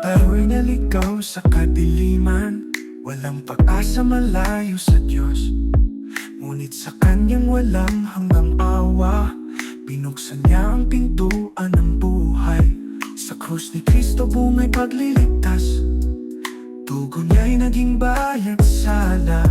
Tayo'y naligaw sa kadiliman, walang pag-asa malayo sa Diyos. Ngunit sa Kanyang walang hanggang awa, binuksan niya ang pintuan ng buhay. Sa krus ni Kristo bungay pagliligtas, dugo niya'y naging bayad sala.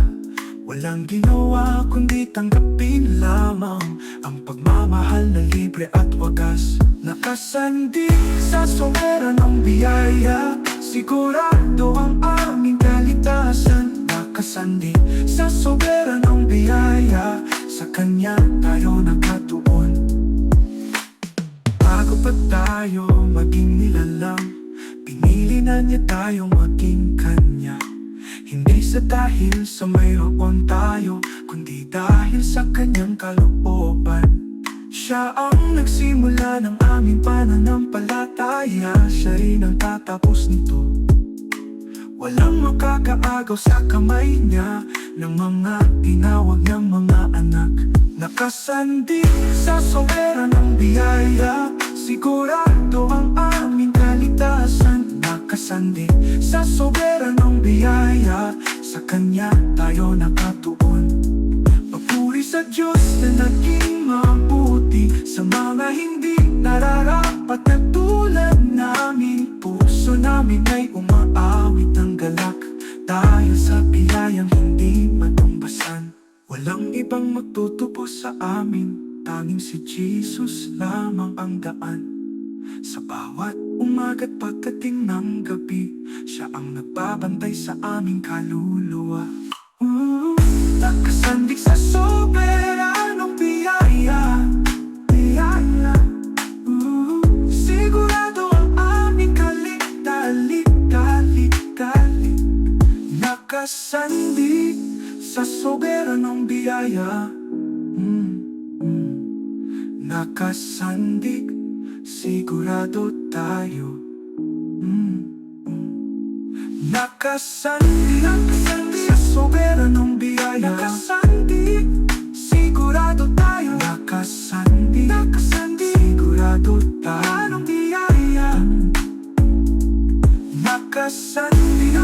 Walang ginawa kundi tanggapin lamang ang pagmamahal na libre at wagas. Nakasandig sa soberanong biyaya, sigurado ang aming kaligtasan. Nakasandig sa soberanong biyaya, sa Kanya tayo nakatuon. Bago pa tayo maging nilalang, pinili na niya tayong maging Kanya. Hindi sa dahil sa mayroon tayo, kundi dahil sa Kanyang kalooban. Siya ang nagsimula ng aming pananampalataya, siya rin ang tatapos nito. Walang makakaagaw sa kamay niya ng mga tinawag niyang mga anak. Nakasandig sa soberanong biyaya, sigurado ang aming kaligtasan. Nakasandig sa soberanong biyaya, sa Kanya tayo nakatuon. Papuri sa Diyos na naging mabuti sa mga hindi nararapat na tulad namin. Puso namin ay umaawit ng galak dahil sa biyayang hindi matumbasan. Walang ibang magtutubos sa amin, tanging si Jesus lamang ang daan. Sa bawat umaga't pagdating ng gabi, siya ang nagbabantay sa aming kaluluwa. Nakasandig sa soberanong biyaya, biyaya. Sigurado ang aming kaligtalig. Nakasandig sa soberanong biyaya, nakasandig, sigurado tayo. Nakasandig sa soberanong biyaya, nakasandig, sigurado tayo. Nakasandig, sigurado tayo. Anong biyaya? Nakasandig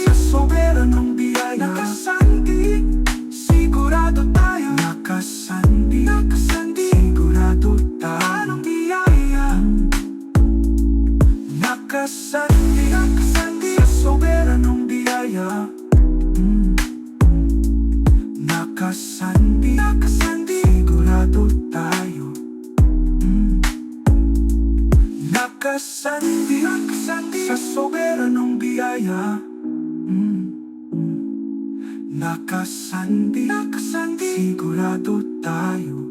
sa soberanong biyaya, nakasandig, sigurado tayo. Nakasandig, sigurado tayo. Anong biyaya? Nakasandig sa soberanong biyaya, nakasandig, sigurado tayo. Nakasandig sa soberanong biyaya, nakasandig, sigurado tayo.